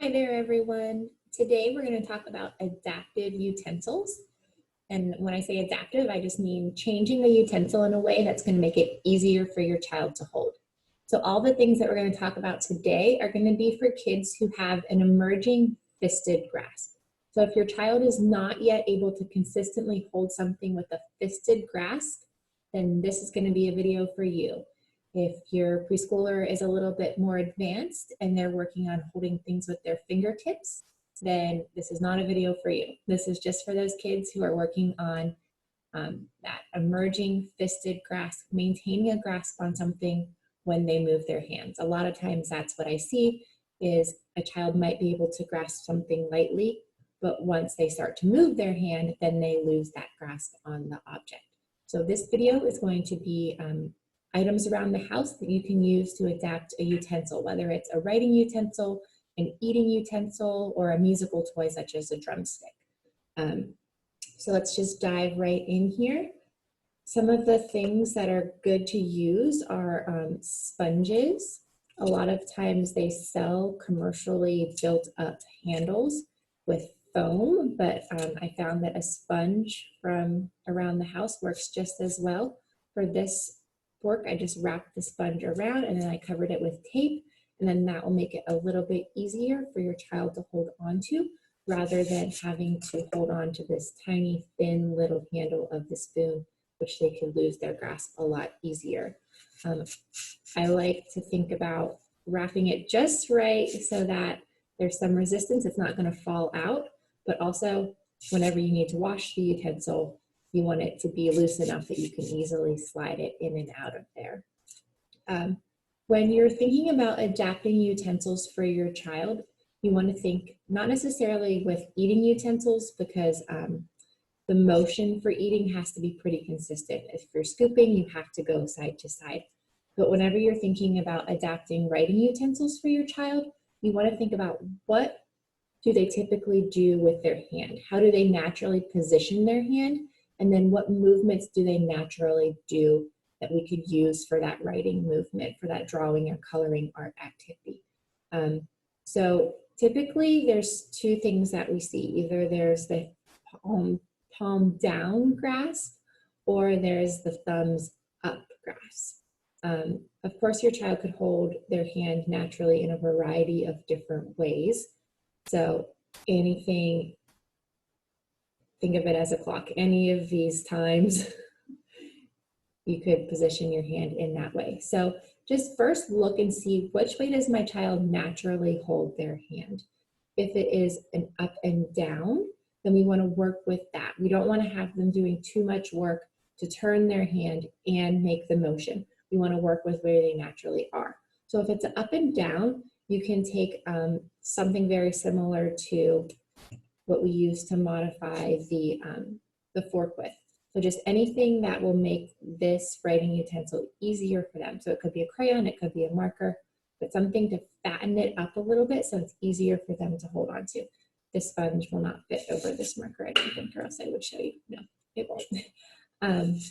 Hi there, everyone. Today we're going to talk about adaptive utensils. And when I say adaptive, I just mean changing the utensil in a way that's going to make it easier for your child to hold. So all the things that we're going to talk about today are going to be for kids who have an emerging fisted grasp. So if your child is not yet able to consistently hold something with a fisted grasp, then this is going to be a video for you. If your preschooler is a little bit more advanced and they're working on holding things with their fingertips, then this is not a video for you. This is just for those kids who are working on that emerging fisted grasp, maintaining a grasp on something when they move their hands. A lot of times that's what I see is a child might be able to grasp something lightly, but once they start to move their hand, then they lose that grasp on the object. So this video is going to be items around the house that you can use to adapt a utensil, whether it's a writing utensil, an eating utensil, or a musical toy such as a drumstick. So let's just dive right in here. Some of the things that are good to use are sponges. A lot of times they sell commercially built up handles with foam, but I found that a sponge from around the house works just as well. For this fork, I just wrapped the sponge around and then I covered it with tape, and then that will make it a little bit easier for your child to hold on to rather than having to hold on to this tiny thin little handle of the spoon, which they could lose their grasp a lot easier. I like to think about wrapping it just right so that there's some resistance, it's not going to fall out, but also whenever you need to wash the utensil, you want it to be loose enough that you can easily slide it in and out of there. When you're thinking about adapting utensils for your child, you want to think not necessarily with eating utensils because the motion for eating has to be pretty consistent. If you're scooping, you have to go side to side. But whenever you're thinking about adapting writing utensils for your child, you want to think about what do they typically do with their hand? How do they naturally position their hand? And then what movements do they naturally do that we could use for that writing movement, for that drawing or coloring art activity? So typically there's two things that we see. Either there's the palm down grasp or there's the thumbs up grasp. Of course, your child could hold their hand naturally in a variety of different ways. So anything, think of it as a clock. Any of these times you could position your hand in that way. So just first look and see which way does my child naturally hold their hand. If it is an up and down, then we want to work with that. We don't want to have them doing too much work to turn their hand and make the motion. We want to work with where they naturally are. So if it's an up and down, you can take something very similar to what we use to modify the fork with. So just anything that will make this writing utensil easier for them. So it could be a crayon, it could be a marker, but something to fatten it up a little bit so it's easier for them to hold on to. This sponge will not fit over this marker, I don't think, or else I would show you. No, it won't.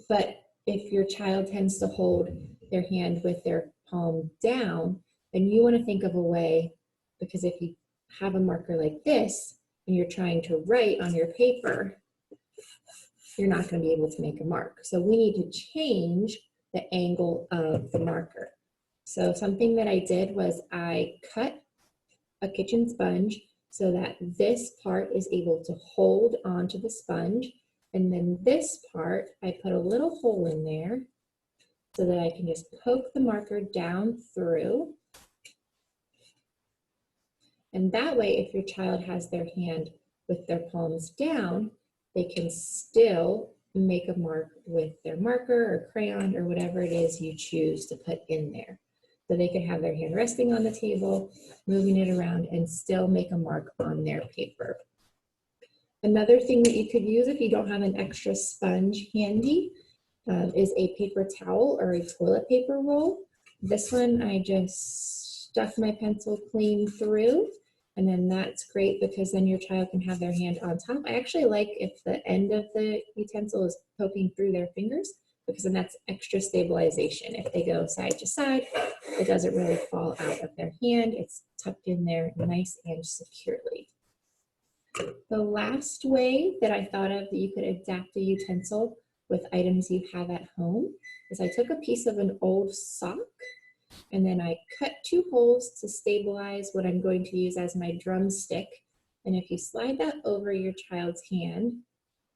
But if your child tends to hold their hand with their palm down, then you want to think of a way, because if you have a marker like this and you're trying to write on your paper, you're not going to be able to make a mark. So we need to change the angle of the marker. So something that I did was I cut a kitchen sponge so that this part is able to hold onto the sponge, and then this part I put a little hole in there so that I can just poke the marker down through. And that way, if your child has their hand with their palms down, they can still make a mark with their marker or crayon or whatever it is you choose to put in there. So they can have their hand resting on the table, moving it around, and still make a mark on their paper. Another thing that you could use if you don't have an extra sponge handy is a paper towel or a toilet paper roll. This one I just stuck my pencil clean through, and then that's great because then your child can have their hand on top. I actually like if the end of the utensil is poking through their fingers, because then that's extra stabilization. If they go side to side, it doesn't really fall out of their hand. It's tucked in there nice and securely. The last way that I thought of that you could adapt a utensil with items you have at home is I took a piece of an old sock and then I cut 2 holes to stabilize what I'm going to use as my drumstick. And if you slide that over your child's hand,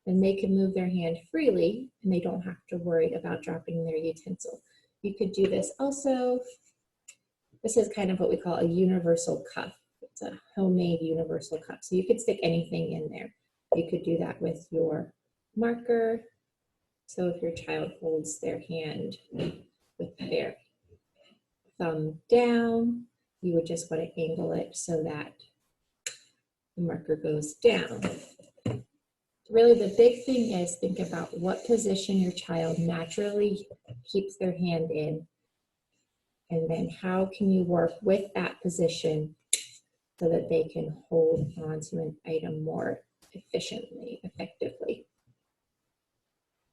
then they can move their hand freely and they don't have to worry about dropping their utensil. You could do this also. This is kind of what we call a universal cuff. It's a homemade universal cuff. So you could stick anything in there. You could do that with your marker. So if your child holds their hand with their thumb down, you would just want to angle it so that the marker goes down. Really, the big thing is think about what position your child naturally keeps their hand in, and then how can you work with that position so that they can hold on to an item more efficiently, effectively.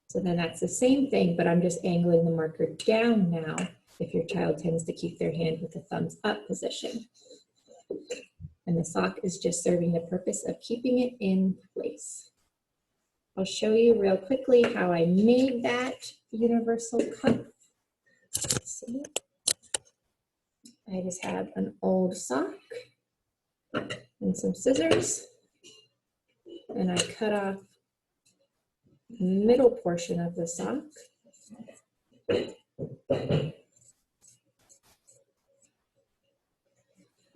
So then that's the same thing, but I'm just angling the marker down now if your child tends to keep their hand with the thumbs up position. And the sock is just serving the purpose of keeping it in place. I'll show you real quickly how I made that universal cuff. Let's see. I just have an old sock and some scissors, and I cut off the middle portion of the sock.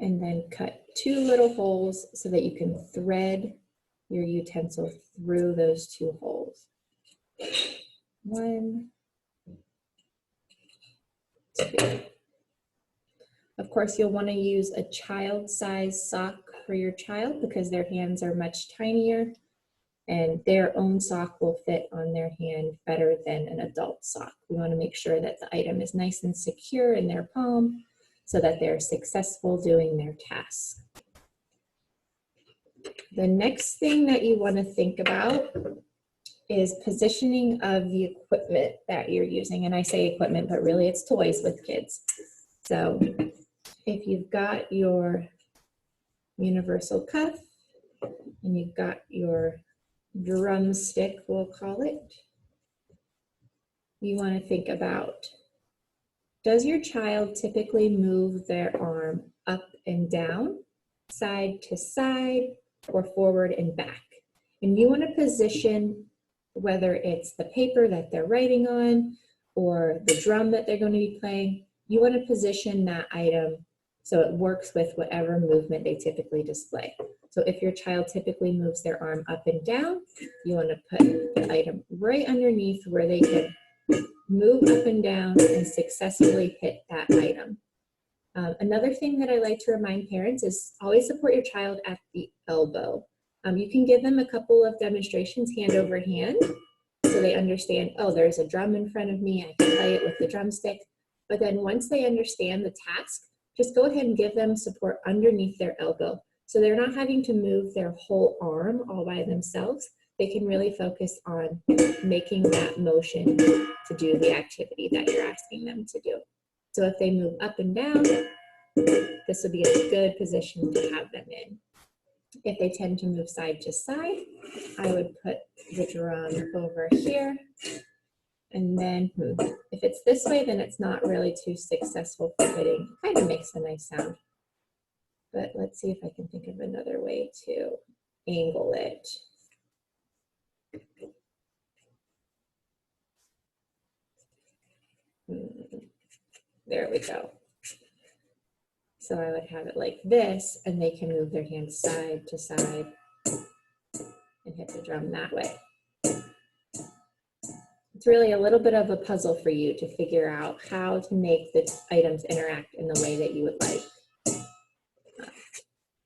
And then cut 2 little holes so that you can thread your utensil through those 2 holes. 1, 2. Of course, you'll want to use a child-sized sock for your child because their hands are much tinier and their own sock will fit on their hand better than an adult sock. We want to make sure that the item is nice and secure in their palm so that they're successful doing their task. The next thing that you want to think about is positioning of the equipment that you're using. And I say equipment, but really it's toys with kids. So if you've got your universal cuff and you've got your drumstick, we'll call it, you want to think about, does your child typically move their arm up and down, side to side, or forward and back? And you want to position, whether it's the paper that they're writing on or the drum that they're going to be playing, you want to position that item so it works with whatever movement they typically display. So if your child typically moves their arm up and down, you want to put the item right underneath where they can move up and down and successfully hit that item. Another thing that I like to remind parents is always support your child at the elbow. You can give them a couple of demonstrations hand over hand so they understand, oh, there's a drum in front of me, I can play it with the drumstick. But then once they understand the task, just go ahead and give them support underneath their elbow. So they're not having to move their whole arm all by themselves. They can really focus on making that motion to do the activity that you're asking them to do. So if they move up and down, this would be a good position to have them in. If they tend to move side to side, I would put the drum over here and then move. If it's this way, then it's not really too successful for hitting. It kind of makes a nice sound. But let's see if I can think of another way to angle it. There we go. So I would have it like this, and they can move their hands side to side and hit the drum that way. It's really a little bit of a puzzle for you to figure out how to make the items interact in the way that you would like.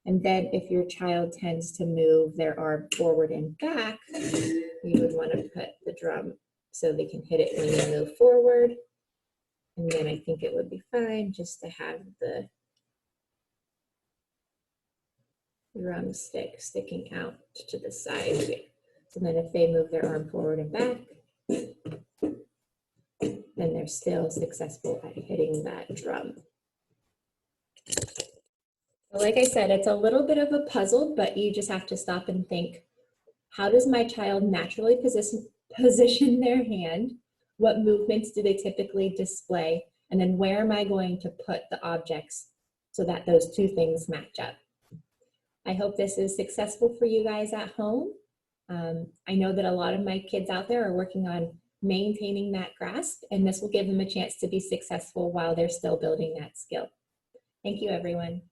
And then if your child tends to move their arm forward and back, you would want to put the drum so they can hit it when you move forward. And then I think it would be fine just to have the drumstick sticking out to the side here. So then if they move their arm forward and back, then they're still successful at hitting that drum. Like I said, it's a little bit of a puzzle, but you just have to stop and think, how does my child naturally position their hand? What movements do they typically display? And then where am I going to put the objects so that those two things match up? I hope this is successful for you guys at home. I know that a lot of my kids out there are working on maintaining that grasp, and this will give them a chance to be successful while they're still building that skill. Thank you, everyone.